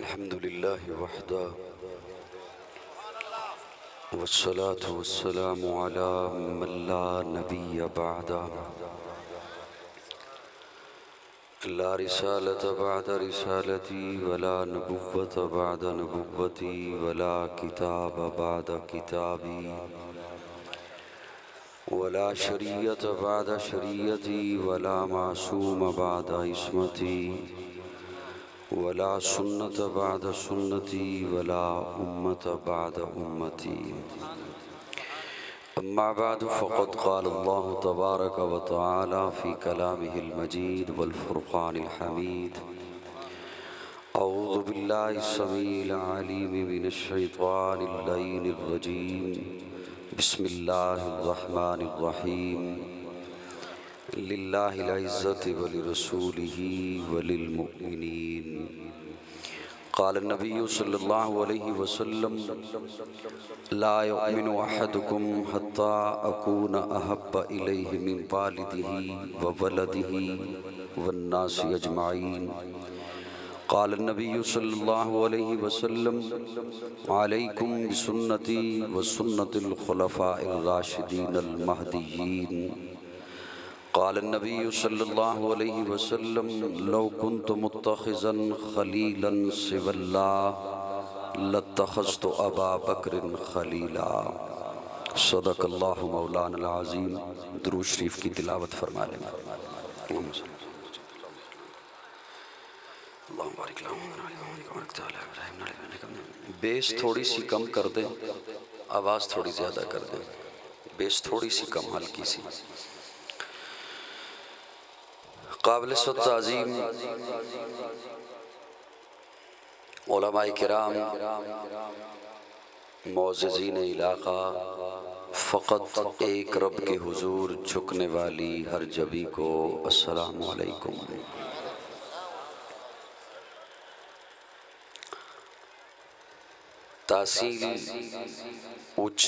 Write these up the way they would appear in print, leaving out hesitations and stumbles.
अल्हम्दुलिल्लाहि वहदा वस्सलातु वस्सलामु अला मन ला नबिय्य बअदा ला रिसालत बअद रिसालती वला नबुव्वत बअद नबुव्वती वला किताब बअद किताबी वला शरीयत बअद शरीयती वला मासूम बअद इस्मती वला सुन्नत बअद सुन्नती वला उम्मत बअद उम्मती। अम्मा बाद फ़क़द क़ाल अल्लाहु तबारक व तआला फ़ी कलामिहिल मजीद वल फ़ुरक़ानिल हमीद। अऊज़ु बिल्लाहि स्समीइल अलीम मिनश शैतानिर लईनिर रजीम। बिस्मिल्लाहिर रहमानिर रहीम। लिल्लाहिल इज़्ज़तु व लिरसूलिही व लिल मुमिनीन। क़ाल नबिय्यु सल्लल्लाहु अलैहि वसल्लम ला युमिनु अहदुकुम हत्ता अकूना अहब्ब इलैहि मिन वालिदिही व वलदिही वन्नासि अजमाईन। क़ाल नबिय्यु सल्लल्लाहु अलैहि वसल्लम अलैकुम बिसुन्नती व सुन्नतिल खुलफ़ाइर राशिदीनिल महदिय्यीन। क़ाल नबिय्यु सल्लल्लाहु अलैहि वसल्लम लौ कुन्तु मुत्तख़िज़न ख़लीलन सिवल्लाह लत्तख़ज़्तु अबा बकरिन ख़लीला। सदक़ल्लाहु मौलाना अल-अज़ीम। दुरूद शरीफ की तिलावत फरमा लेना। बेस थोड़ी सी कम कर दें, आवाज़ थोड़ी ज़्यादा कर दें। बेस थोड़ी सी कम, हल्की सी। काबिल-ए-ताज़ीम उलमाए किराम, मुअज़्ज़िज़ीन इलाक़ा, फ़क़त एक रब के हुज़ूर झुकने वाली हर जबी को अस्सलामु अलैकुम। तहसील उच्च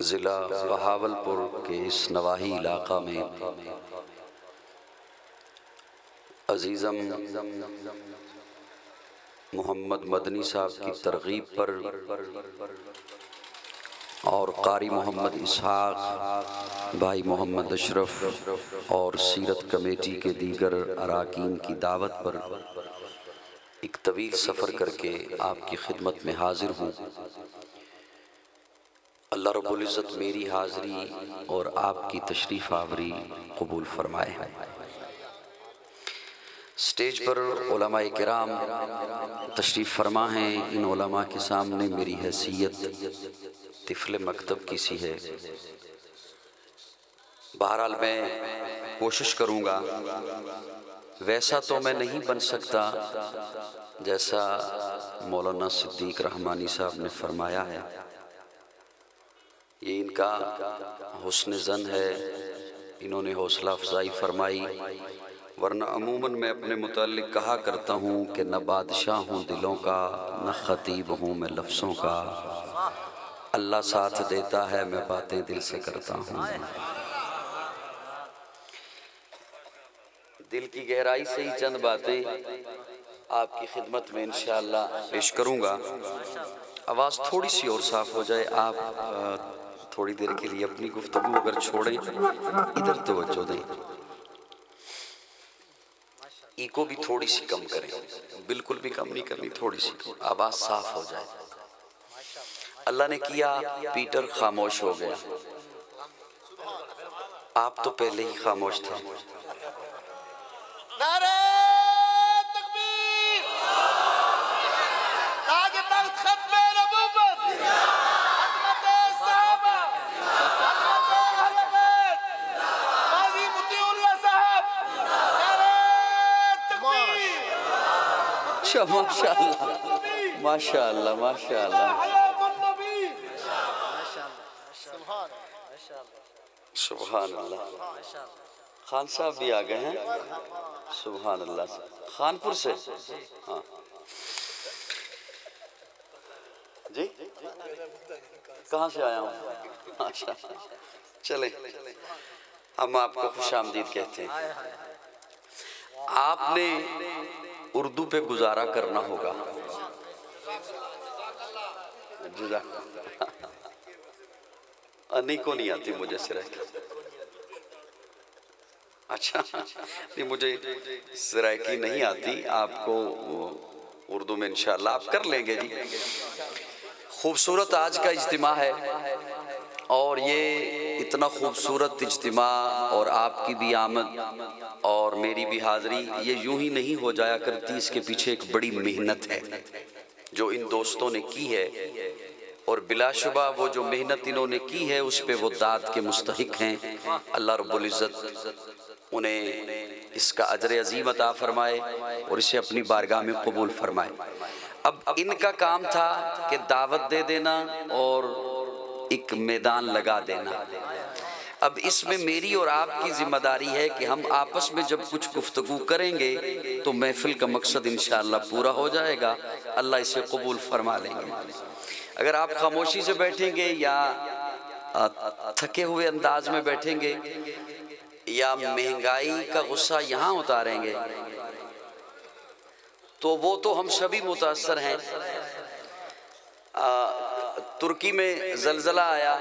ज़िला बहावलपुर के इस नवाही इलाक़ा में अज़ीज़म मोहम्मद मदनी साहब की तरग़ीब पर और क़ारी मोहम्मद इसहाक़ भाई मोहम्मद अशरफ और सीरत कमेटी के दीगर अराकीन की दावत पर एक तवील सफ़र करके आपकी खिदमत में हाजिर हूँ। अल्लाह रब्बुल इज़्ज़त मेरी हाज़री और आपकी तशरीफ़ आवरी कबूल फरमाए। स्टेज पर उलमाए किराम तशरीफ़ फरमा हैं। इन उलमा के सामने मेरी हैसियत तिफ़्ल मकतब की सी है। बहरहाल मैं कोशिश करूँगा, वैसा तो मैं नहीं बन सकता जैसा मौलाना सिद्दीक़ रहमानी साहब ने फरमाया है। ये इनका हुस्न ज़न है, इन्होंने हौसला अफजाई फरमाई। वरना अमूमन मैं अपने मुताल्लिक़ कहा करता हूँ कि न बादशाह हूँ दिलों का, न ख़तीब हूँ मैं लफ्ज़ों का। अल्लाह साथ देता है, मैं बातें दिल से करता हूँ। दिल की गहराई से ही चंद बातें आपकी खिदमत में इंशाअल्लाह पेश करूँगा। आवाज़ थोड़ी सी और साफ़ हो जाए। आप थोड़ी देर के लिए अपनी गुफ्तगू अगर छोड़ें, इधर तवज्जो दें। इको भी थोड़ी सी कम करें, बिल्कुल भी कम नहीं करनी, थोड़ी सी आवाज़ साफ़ हो जाए। अल्लाह ने किया पीटर खामोश हो गया। आप तो पहले ही खामोश थे। नारे तकबीर, ताज तख्त खत्म नबूवत, अज़मत सहाबा, अज़मत अहले बैत, काज़ी मुतीउल्लाह साहब। नारे तकबीर। माशाअल्लाह माशाअल्लाह माशाअल्लाह सुभान अल्लाह। खान साहब भी आ गए हैं। सुभान अल्लाह। खानपुर से? हाँ जी, कहाँ से आया हूँ? अच्छा, चले हम आपको खुशामदीद कहते हैं। आपने उर्दू पे गुजारा करना होगा। नहीं को नहीं आती मुझे सिराइकी। अच्छा नहीं, मुझे सिराइकी नहीं आती, आपको उर्दू में इंशाअल्लाह आप कर लेंगे जी। खूबसूरत आज का इज्तिमा है और ये इतना खूबसूरत इज्तिमा और आपकी भी आमद और मेरी भी हाज़री ये यूं ही नहीं हो जाया करती। इसके पीछे एक बड़ी मेहनत है जो इन दोस्तों ने की है और बिलाशुबा वो जो मेहनत इन्होंने की है उस पे वो दाद के मुस्तहिक हैं। अल्लाह रब्बुल इज़्ज़त उन्हें इसका अजर अज़ीम अता फरमाए और इसे अपनी बारगाह में कबूल फरमाए। अब इनका काम था कि दावत दे देना और एक मैदान लगा देना। अब इसमें मेरी और आपकी जिम्मेदारी है कि हम आपस में जब कुछ गुफ्तगू करेंगे तो महफिल का मकसद इंशाअल्लाह पूरा हो जाएगा, अल्लाह इसे कबूल फरमा लेंगे। अगर आप खामोशी से बैठेंगे या थके हुए अंदाज में बैठेंगे या महंगाई का गुस्सा यहाँ उतारेंगे तो वो तो हम सभी मुतासर हैं। तुर्की में ज़लज़ला आया,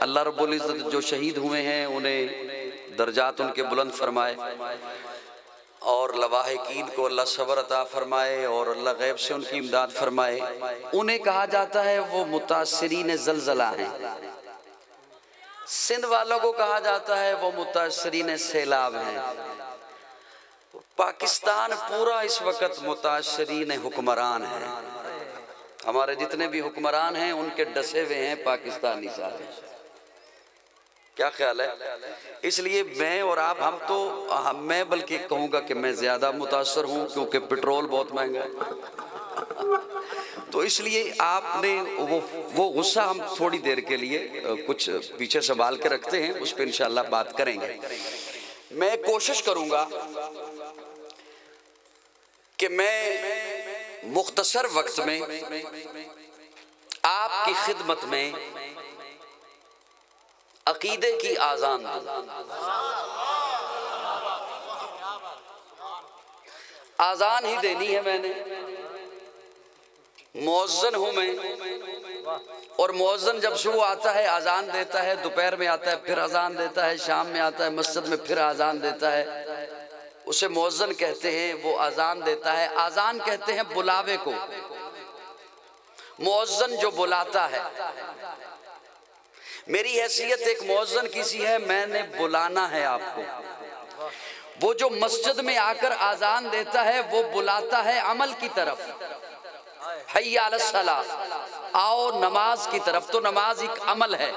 अल्लाह रब्बुल इज़्ज़त जो शहीद हुए हैं उन्हें दर्जात उनके बुलंद फरमाए और लवाहिकीन को अल्लाह सब्र अता फरमाए और अल्लाह गैब से उनकी इमदाद फरमाए। उन्हें कहा जाता है वो मुतासिरीन ज़लज़ला हैं। सिंध वालों को कहा जाता है वो मुतासिरीन सैलाब हैं। पाकिस्तान पूरा इस वक्त मुतासिरीन हुक्मरान है। हमारे जितने भी हुक्मरान हैं उनके डसे हुए हैं पाकिस्तानी सारे। क्या ख्याल है? इसलिए मैं और आप मैं बल्कि कहूँगा कि मैं ज़्यादा मुतासर हूँ क्योंकि पेट्रोल बहुत महंगा है। तो इसलिए आपने वो गुस्सा हम थोड़ी देर के लिए कुछ पीछे संभाल के रखते हैं, उस पर इंशाअल्लाह बात करेंगे। मैं कोशिश करूँगा कि मैं मुख्तसर वक्त में आपकी खिदमत में अकीदे की आज़ान दूं। आज़ान ही देनी है मैंने, मुअज्जिन हूँ मैं और मुअज्जिन जब सुबह आता है आज़ान देता है, दोपहर में आता है फिर आज़ान देता है, शाम में आता है मस्जिद में फिर आज़ान देता है, उसे मुअज्जिन कहते हैं। वो आज़ान देता है, आज़ान कहते हैं बुलावे को। मुअज्जिन जो बुलाता है, मेरी हैसियत एक मुअज्जिन की सी है, मैंने बुलाना है आपको। वो जो मस्जिद में आकर आज़ान देता है वो बुलाता है अमल की तरफ, हय्या अलस सलाह, आओ नमाज की तरफ। तो नमाज एक अमल है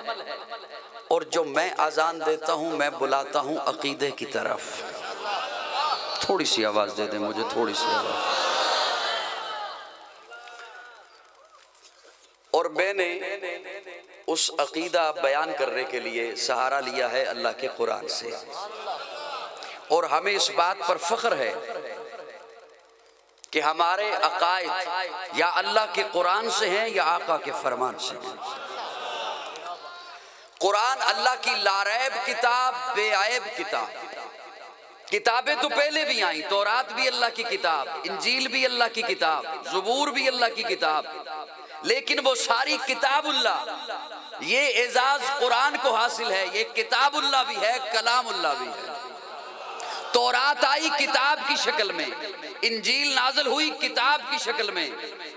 और जो मैं आज़ान देता हूँ मैं बुलाता हूँ अकीदे की तरफ। थोड़ी सी आवाज़ दे दें मुझे, थोड़ी सी आवाज़। और मैंने उस अकीदा बयान करने के लिए सहारा लिया है अल्लाह के कुरान से और हमें इस बात पर फ़ख्र है कि हमारे अकायद या अल्लाह के कुरान से हैं या आका के फरमान से हैं। कुरान अल्लाह की लारैब किताब, बेआयब किताब। किताबें तो पहले भी आई, तौरात भी अल्लाह की किताब, इंजील भी अल्लाह की किताब, ज़बूर भी अल्लाह की किताब, लेकिन वो सारी किताबुल्लाह, ये एजाज कुरान को हासिल है। ये किताबुल्लाह भी है, कलामुल्लाह भी है। तौरात आई किताब की शक्ल में, इंजील नाज़िल हुई किताब की शक्ल में,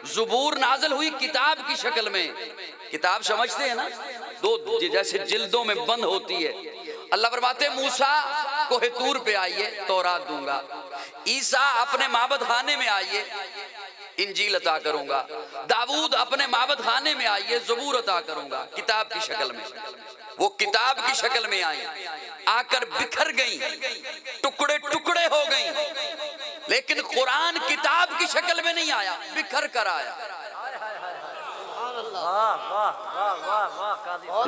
ज़बूर नाज़िल हुई किताब की शक्ल में। किताब समझते हैं ना, दो जैसे जिल्दों में बंद होती है। अल्लाह फरमाते मूसा कोहे तूर पे आइए, तौरात दूंगा। ईसा अपने माबद खाने में आइए, इंजील अता करूंगा। दाऊद अपने माबद खाने में आइए, ज़बूर अता करूंगा। किताब की शक्ल में, वो किताब की शक्ल में आई, आकर बिखर गई, टुकड़े टुकड़े हो गई। लेकिन कुरान किताब की शक्ल में नहीं आया, बिखर कर आया।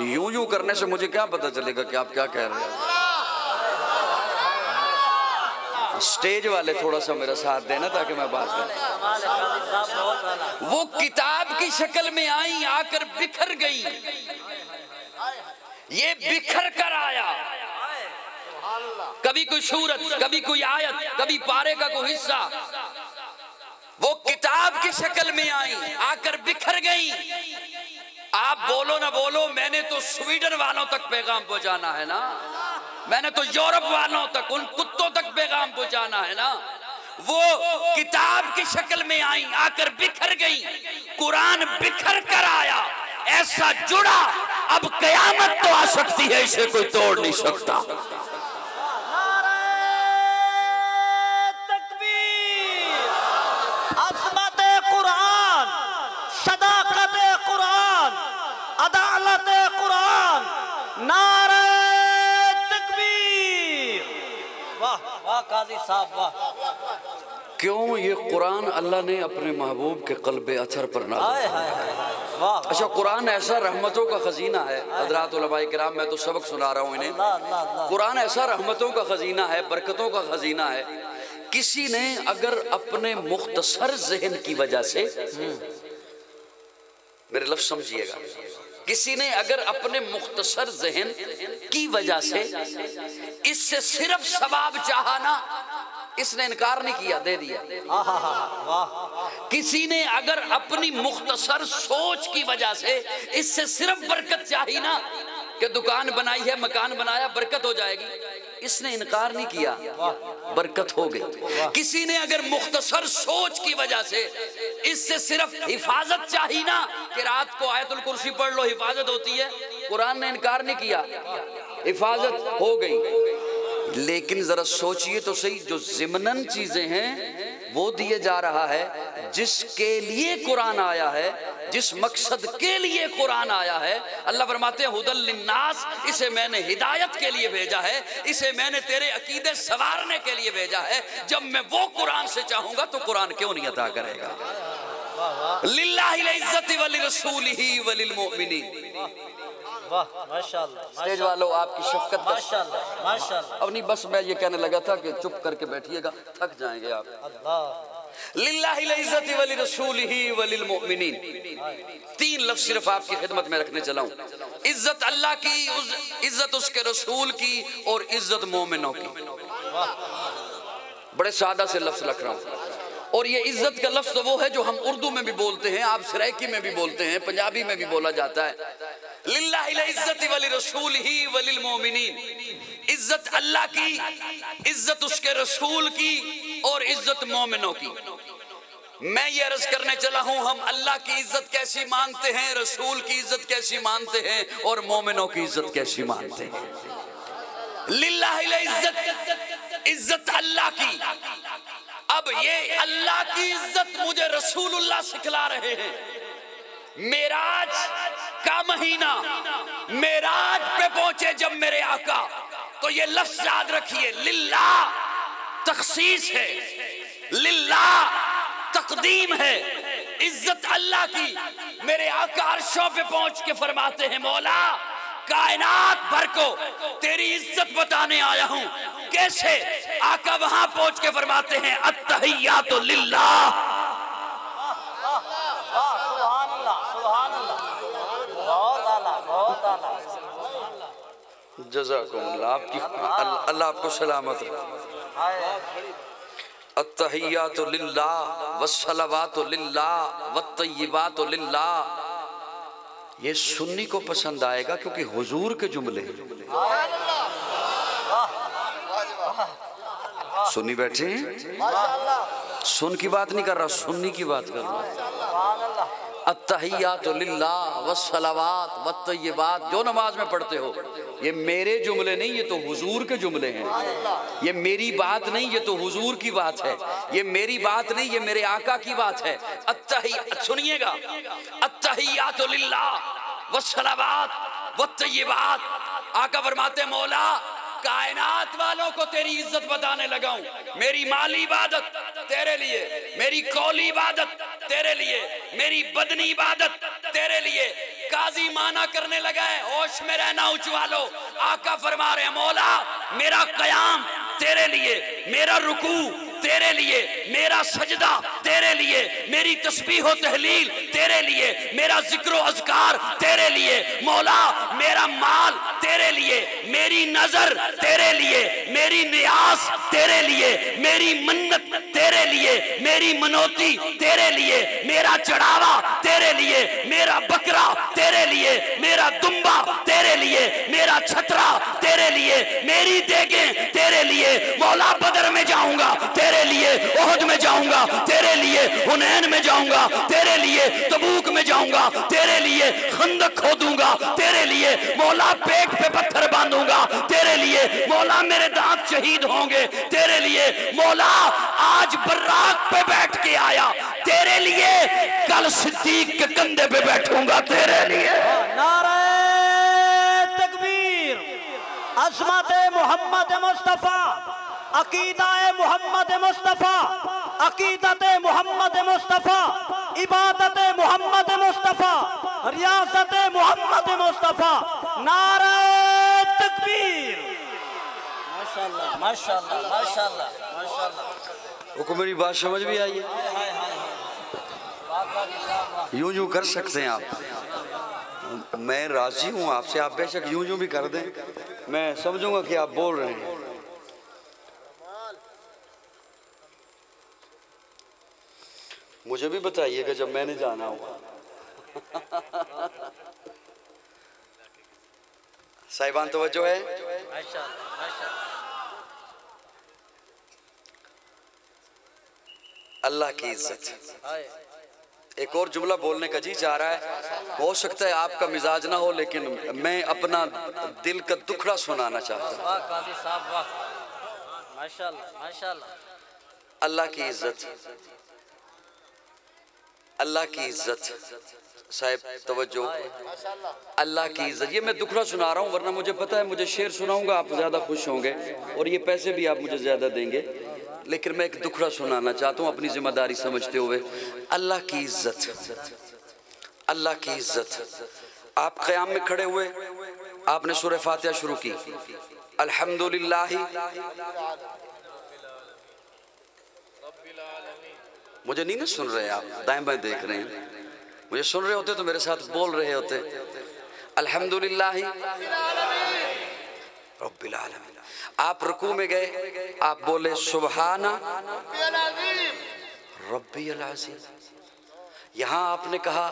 यूं यूं करने से मुझे क्या पता चलेगा कि आप क्या कह रहे हैं। स्टेज वाले थोड़ा सा मेरा साथ देना ताकि मैं बात करूं। वो किताब की शक्ल में आई, आकर बिखर गई। ये बिखर कर आया कभी कोई सूरत, कभी कोई आयत, कभी पारे का कोई हिस्सा, वो किताब की शक्ल में आई, आकर बिखर गई। आप बोलो ना बोलो, मैंने तो स्वीडन वालों तक पैगाम पहुंचाना है ना, मैंने तो यूरोप वालों तक, उन कुत्तों तक पैगाम पहुंचाना है ना। वो किताब की शक्ल में आई, आकर बिखर गई। कुरान बिखर कर आया, ऐसा जुड़ा, अब कयामत तो आ सकती है, इसे कोई तोड़ नहीं सकता। अदालत कुरान, नारे तकबीर। वाह वाह काजी साहब वाह। क्यों? ये कुरान अल्लाह ने अपने महबूब के क़ल्बे अथर पर नाज़िल किया। अच्छा, कुरान ऐसा रहमतों का खजीना है। हज़रात उलमाए किराम, मैं तो सबक सुना रहा हूँ इन्हें। कुरान ऐसा रहमतों का खजीना है, बरकतों का खजीना है। किसी ने अगर अपने मुख्तसर ज़हन की वजह से, मेरे लफ्ज़ समझिएगा, किसी ने अगर अपने मुख्तसर ज़हन की वजह से इससे सिर्फ सवाब चाहा ना, इसने इनकार नहीं किया, दे दिया। किसी ने अगर अपनी मुख्तसर सोच की वजह से इससे सिर्फ बरकत चाही ना, कि दुकान बनाई है, मकान बनाया, बरकत हो जाएगी, इसने इनकार नहीं किया, बरकत हो गई। किसी ने अगर मुख्तसर सोच की वजह से इससे सिर्फ हिफाजत चाहिए ना, कि रात को आयतुल कुर्सी पढ़ लो, हिफाजत होती है, कुरान ने इनकार नहीं किया, हिफाजत हो गई। लेकिन जरा सोचिए तो सही, जो ज़िमनन चीजें हैं वो दिए जा रहा है, जिसके लिए कुरान आया है, जिस मकसद के लिए कुरान आया है। अल्लाह फरमाते हैं हुदल लिन्नास, इसे मैंने हिदायत के लिए भेजा है, इसे मैंने तेरे अकीदे सवारने के लिए भेजा है। जब मैं वो कुरान से चाहूंगा तो कुरान क्यों नहीं अता करेगा। लिल्लाहिल इज्जति व लिरसूलिही व लिल मोमिनीन। माशाअल्लाह, स्टेज वालों आपकी शफकत, माशाअल्लाह माशाअल्लाह। अब नहीं, बस मैं ये कहने लगा था कि चुप करके बैठिएगा, थक जाएंगे आप। लिल्लाहिल इज्जति व लिरसूलिही व लिल मोमिनीन। तीन लफ्ज सिर्फ आपकी खिदमत में रखने चला हूं। इज्जत अल्लाह की, इज्जत उसके रसूल की, और इज्जत मोमिनों की। बड़े सादा से लफ्ज रख रहा हूं। और ये इज्जत का लफ्ज तो वो है जो हम उर्दू में भी बोलते हैं, आप सराइकी में भी बोलते हैं, पंजाबी में भी बोला जाता है। लिल्लाहिल इज्जति व लिरसूलिही व लिल मोमिनीन। इज्जत अल्लाह की, इज्जत उसके रसूल की, और इज्जत मोमिनों की। मैं ये अर्ज करने चला हूं, हम अल्लाह की इज्जत कैसी मानते हैं, रसूल की इज्जत कैसी मानते हैं, और मोमिनों की इज्जत कैसी मानते हैं। लिल्लाहिल इज्जत, इज्जत अल्लाह की। अब ये अल्लाह की इज्जत मुझे रसूलुल्लाह सिखला रहे हैं। मेराज का महीना, मेराज पे पहुंचे जब मेरे आका, तो ये लफ्ज याद रखिए, लिल्लाह तखसीस है, लिल्लाह तकदीम है, इज्जत अल्लाह की। मेरे आका अर्शों पे पहुंच के फरमाते हैं, मौला कायनात भर को तेरी इज्जत बताने आया हूं। कैसे? आका वहां पहुंच के फरमाते हैं, अत्तहियातु लिल्लाह। सुभान अल्लाह, सुभान अल्लाह, बहुत आला, बहुत आला। जज़ाकुमुल्लाह, आपकी अल्लाह आपको सलामत रखे। अत्तहियातु लिल्लाह वस्सलावातु लिल्लाह वत्तय्यिबातु लिल्लाह। ये सुन्नी को पसंद आएगा क्योंकि हुजूर के जुमले हैं। सुन्नी बैठे हैं, सुन की बात नहीं कर रहा, सुन्नी की बात कर रहा हूं। अत्तहियातु लिल्लाह वस्सलावात वत्तय्यिबात, जो नमाज में पढ़ते हो, ये मेरे जुमले नहीं, ये तो हुजूर के जुमले हैं। ये मेरी बात नहीं, ये तो हुजूर की बात है। ये मेरी बात नहीं, ये मेरे आका की बात है। सुनिएगा, अत्तहियातु लिल्लाह वस्सलावात वत्तय्यिबात। आका फरमाते, मौला कायनात वालों को तेरी इज्जत बताने लगा हूं। मेरी माली इबादत तेरे लिए, मेरी कौली इबादत तेरे लिए, मेरी बदनी इबादत तेरे लिए। काजी माना करने लगा है, होश में रहना ऊंच वालों। आका फरमा रहे हैं, मौला मेरा कयाम तेरे लिए, मेरा रुकू तेरे लिए, मेरा सजदा तेरे लिए, मेरी तस्बीह व तहलील तेरे लिए, मेरा जिक्र व अज़कार तेरे लिए। मौला मेरा माल तेरे लिए, मेरी नजर तेरे लिए, मेरी नियाज तेरे लिए, मेरी मन्नत तेरे लिए, मेरी मनोती तेरे लिए, मेरा चढ़ावा तेरे लिए, मेरा बकरा तेरे लिए, मेरा दुम्बा तेरे लिए, मेरा छतरा तेरे लिए, मेरी देगें तेरे लिए। मौला बदर में जाऊंगा तेरे लिए, ओहद में जाऊंगा तेरे लिए, हुनैन में जाऊंगा तेरे लिए, तबूक में जाऊंगा तेरे लिए, खंदक खोदूंगा तेरे लिए, मौला पेट पे पत्थर बांधूंगा तेरे लिए, मौला मेरे दांत शहीद होंगे तेरे लिए, मौला आज बर्राक पे बैठ के आया तेरे लिए, कल सिद्दीक के कंधे पे बैठूंगा तेरे लिए। नारे तकबीर, अज़मत मोहम्मद मुस्तफ़ा, अकीदा मोहम्मद मुस्तफ़ा, अकीदत मोहम्मद मुस्तफ़ा, इबादत मोहम्मद मुस्तफ़ा, रियासत मोहम्मद मुस्तफ़ा। नारे तकबीर। माशाअल्लाह माशाअल्लाह माशाअल्लाह माशाअल्लाह। को मेरी बात समझ में आई है? यूं यूं कर सकते हैं आप, मैं राजी हूं आपसे, आप बेशक यूं यूं भी कर दें, मैं समझूंगा कि आप बोल रहे हैं। मुझे भी बताइएगा जब मैंने जाना होगा। साहिबान तवज्जो है। अल्लाह की इज्जत। एक और जुमला बोलने का जी चाह रहा है, हो सकता है आपका मिजाज ना हो, लेकिन मैं अपना दिल का दुखड़ा सुनाना चाहता हूँ। अल्लाह की इज्जत, अल्लाह की इज्जत। साहिब तवज्जो, अल्लाह की इज्जत। ये मैं दुखड़ा सुना रहा हूँ, वरना मुझे पता है मुझे शेर सुनाऊंगा आप ज्यादा खुश होंगे और ये पैसे भी आप मुझे ज्यादा देंगे, लेकिन मैं एक दुखड़ा सुनाना चाहता हूँ अपनी जिम्मेदारी समझते हुए। अल्लाह की इज्जत, अल्लाह की इज्जत। आप क़याम में खड़े हुए, आपने सूरह फातिहा शुरू की, अल्हम्दुलिल्लाह। मुझे नहीं ना सुन रहे आप, दाएं बाएं देख रहे हैं, मुझे सुन रहे होते तो मेरे साथ बोल रहे होते, अल्हम्दुलिल्लाह रब्बिल आलमीन। आप रुकू में गए, आप बोले सुबहाना रब्बिल अज़ीम। यहाँ आपने कहा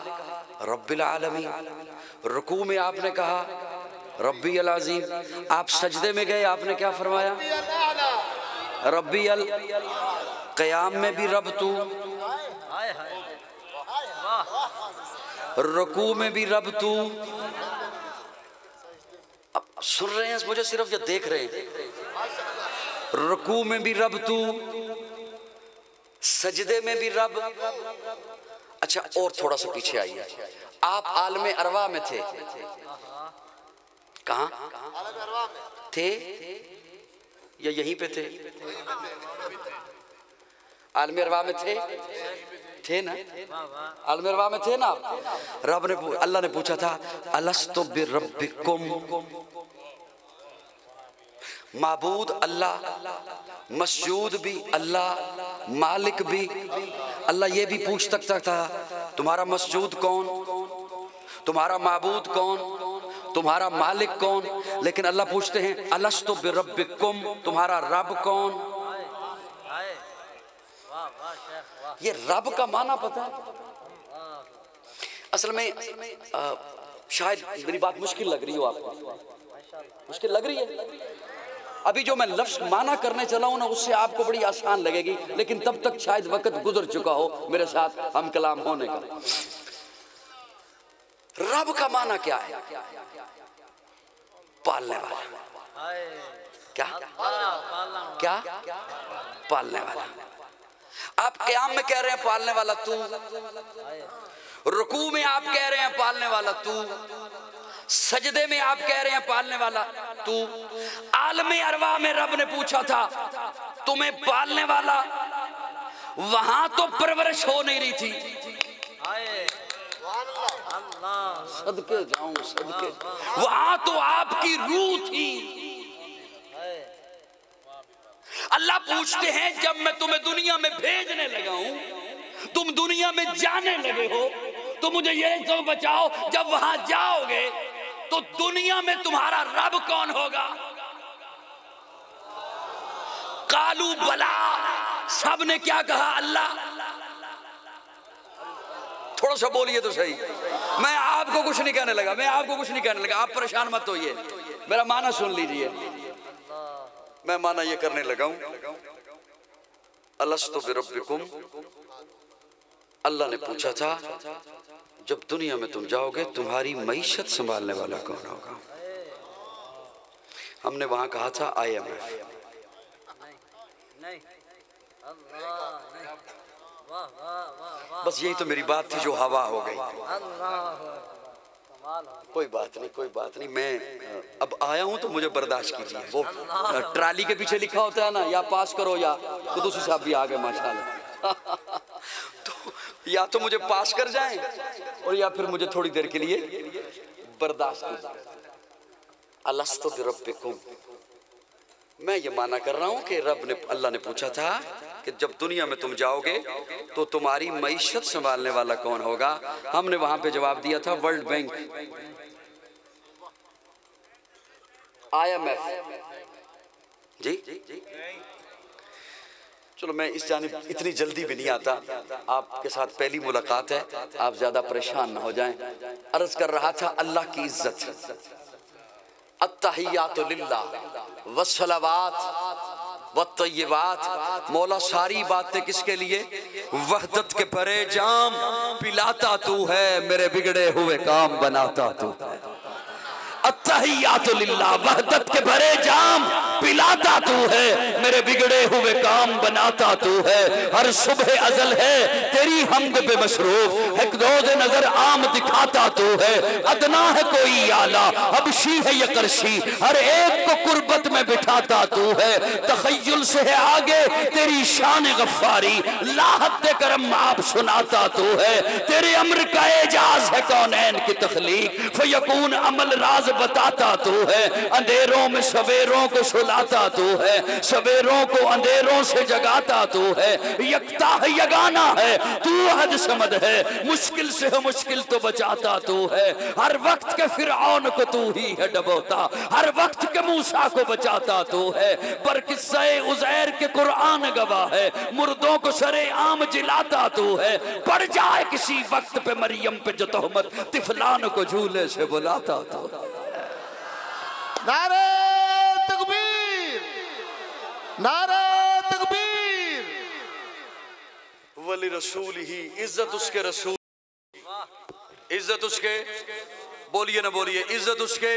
रब्बिल आलमीन, रुकू में आपने कहा रब्बिल अज़ीम। आप सजदे में गए, आपने क्या फरमाया? रब्बिल। क़याम में भी रब तू, रुकू में भी रब तू। अब सुन रहे हैं मुझे सिर्फ या देख रहे हैं? रुकू में भी रब तू, सजदे में भी रब। अच्छा और थोड़ा सा पीछे आइए, आप आलमे अरवा में थे, कहाँ थे या यहीं पे थे? आलमे अरवा में थे ना? आलमे अरवा में थे ना आप? रब ने, अल्लाह ने पूछा था अलस्तु बिरब्बिकुम, माबूद अल्लाह, मस्जूद भी अल्लाह, मालिक भी अल्लाह। ये भी पूछ सकता था तुम्हारा मस्जूद कौन, तुम्हारा माबूद कौन, तुम्हारा मालिक कौन, लेकिन अल्लाह पूछते हैं अलस्तु बिरब्बिकुम, तुम्हारा रब कौन। ये रब का माना पता है? असल में शायद मेरी बात मुश्किल लग रही हो आपको, मुश्किल लग रही है। अभी जो मैं लफ्ज माना करने चला हूं ना, उससे आपको बड़ी आसान लगेगी, लेकिन तब तक शायद वक्त गुजर चुका हो मेरे साथ हम कलाम होने का। रब का माना क्या है? पालने वाला। क्या क्या? पालने वाला। आप क़याम में कह रहे हैं पालने वाला तू, रुकू में आप कह रहे हैं पालने वाला तू, सजदे में आप कह रहे हैं पालने वाला तू। आलमे अरवा में रब ने पूछा था तुम्हें पालने वाला, वहां तो परवरिश हो नहीं रही थी। सदके जाऊं सदके, वहां तो आपकी रूह थी। अल्लाह पूछते हैं जब मैं तुम्हें दुनिया में भेजने लगा हूं, तुम दुनिया में जाने लगे हो, तो मुझे ये तो बचाओ जब वहां जाओगे तो दुनिया में तुम्हारा रब कौन होगा? कालू बला, सब ने क्या कहा? अल्लाह। थोड़ा सा बोलिए तो सही। मैं आपको कुछ नहीं कहने लगा, मैं आपको कुछ नहीं कहने लगा, आप परेशान मत होइए, मेरा माना सुन लीजिए। मैं माना ये करने लगा हूं, अलस्तु बिरब्बिकुम। अल्लाह ने पूछा था जब दुनिया में तुम जाओगे तुम्हारी मईशत संभालने वाला कौन होगा? हमने वहां कहा था IMF। बस यही तो मेरी बात थी जो हवा हो गई। कोई बात नहीं, कोई बात नहीं, मैं अब आया हूं तो मुझे बर्दाश्त कीजिए। वो ट्राली के पीछे लिखा होता है ना, या पास करो या कुदूसी साहब भी आ गए माशाल्लाह। तो या तो मुझे पास कर जाएं और या फिर मुझे थोड़ी देर के लिए बर्दाश्त कीजिए। अलस्तु बिरब्बिकुम, मैं ये माना कर रहा हूं कि अल्लाह ने पूछा था कि जब दुनिया में तुम जाओगे तो तुम्हारी मईशत संभालने वाला कौन होगा? हमने वहां पे जवाब दिया था वर्ल्ड बैंक, IMF। जी चलो मैं इस जानिब इतनी जल्दी भी नहीं आता, आपके साथ पहली मुलाकात है, आप ज्यादा परेशान ना हो जाएं। अर्ज कर रहा था अल्लाह की इज्जत, अत्तहियातु लिल्लाह वस्सलावात वत्तय्यिबात। मौला सारी बातें किसके लिए? वहदत के भरे जाम पिलाता तू है, मेरे बिगड़े हुए काम बनाता तू है। अत्तहियातु लिल्लाह, वहदत के भरे जाम पिलाता तू है, मेरे बिगड़े हुए काम बनाता तू है। हर सुबह अजल है तेरी हमद पे मशरूफ, एक रोज नजर आम दिखाता तू है। अदना है कोई आला, हबशी है ये करशी, हर एक को कुर्बत में बिठाता तू है। तखय्युल से है आगे तेरी शान गफ्फारी, लाहत दे करम आप सुनाता तू है। तेरे अम्र का एजाज है कौनैन की तखलीक, फयकून अमल राज बताता तू है। अंधेरों में सवेरों को सुलाता तू है, सवेरों को अंधेरों से जगाता तू है। यकता है यगाना है तू, हद समद है, मुश्किल से हो मुश्किल तो बचाता तू है। हर वक्त के फिरऔन को तू ही है डबोता, हर वक्त के मूसा को बचाता तू है। पर किस्से उज़ैर के कुरान गवाह है, मुर्दों को सरे आम जिलाता तू है। पड़ जाए किसी वक्त पे मरियम पे जो तोहमत, तिफलान को झूले से बुलाता तू। नारे तकबीर, नारे तकबीर। वली रसूल ही, इज्जत उसके रसूल, इज्जत उसके, बोलिए ना बोलिए, इज्जत उसके।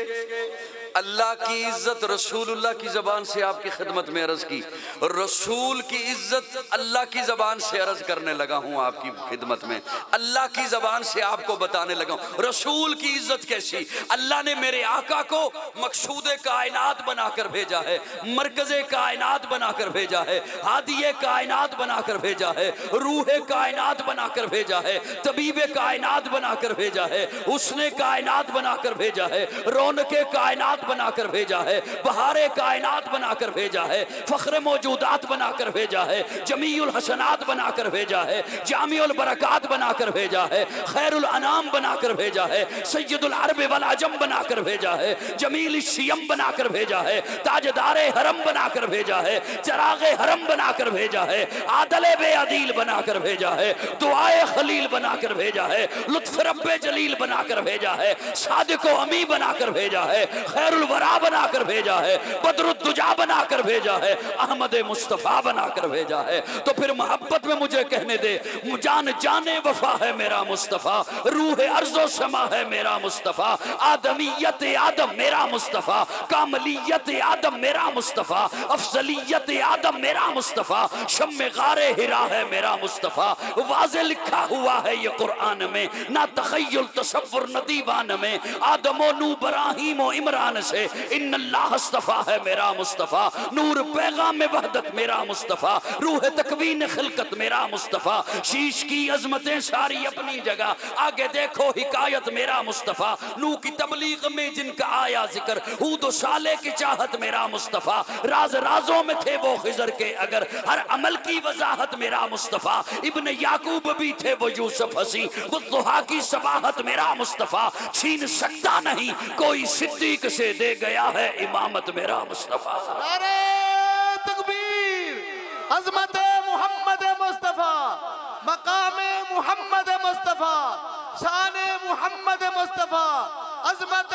अल्लाह की इज्जत रसूलुल्लाह की जबान से आपकी खिदमत में अर्ज की, रसूल की इज्जत अल्लाह की जबान से अर्ज करने लगा हूं आपकी खिदमत में। अल्लाह की जबान से आपको बताने लगा हूं रसूल की इज्जत कैसी। अल्लाह ने मेरे आका को मकसूदे कायनात बनाकर भेजा है, मरकज़े कायनात बनाकर भेजा है, हादिये कायनात बनाकर भेजा है, रूहे कायनात बनाकर भेजा है, तबीबे कायनात बनाकर भेजा है, उसने कायनात बनाकर भेजा है, रौनके कायनात बनाकर भेजा है, बहारे कायनात बनाकर भेजा है, फख्र मौजूदात बनाकर भेजा है, जमीउल हसनात बनाकर भेजा है, जामिउल बरकात बनाकर भेजा है, खैरुल अनाम बनाकर भेजा है, सय्यदुल अरब वल अजम बनाकर भेजा है, जमील शियम बनाकर भेजा है, ताजदारे हरम बनाकर भेजा है, चरागे हरम बनाकर भेजा है, आदले बेअदील बनाकर भेजा है, दुआए खलील बनाकर भेजा है, लुत्फ रब्बे जलील बनाकर भेजा है, सादिको अमी बनाकर भेजा है, खैरुल वरा बनाकर भेजा है, बदरुद्दुजा बनाकर भेजा है, अहमद मुस्तफा बनाकर भेजा है। तो फिर मोहब्बत में मुझे कहने दे, जान जाने वफा है मेरा मुस्तफा, रूह अर्ज़ो समा है मेरा मुस्तफा, आदमियत आदम मेरा मुस्तफा, कामलियत आदम मेरा मुस्तफा, अफजलियत आदम मेरा मुस्तफा, शम्मे गारे हिरा है मेरा मुस्तफा। वाज़े लिखा हुआ है ये कुरान में, ना तखय्युल तसव्वुर न दीवान में, आदमो नू इब्राहीम और इमरान से इन्नल्लाह अस्तफा है मेरा मुस्तफा, नूर पैगाम में वहदत मेरा मुस्तफा, रूह तकवीन खिलकत मेरा मुस्तफा, शीश की अजमतें सारी अपनी जगह, आगे देखो हिकायत मेरा मुस्तफा, नू की तबलीग में जिनका आया जिक्र, हूद साले की चाहत मेरा मुस्तफा, राज राजों में थे वो खिजर के अगर, हर अमल की वजाहत मेरा मुस्तफा, इब्न याकूब भी थे वो यूसुफ हसी, वो दुहा की सबाहत मेरा मुस्तफा, छीन सकता नहीं कोई सिद्दीक से दे गया है इमामत मेरा मुस्तफा। नारे तकबीर, अजमत मोहम्मद मुस्तफ़ा, मकाम मोहम्मद मुस्तफ़ा, शान मोहम्मद मुस्तफ़ा, अजमत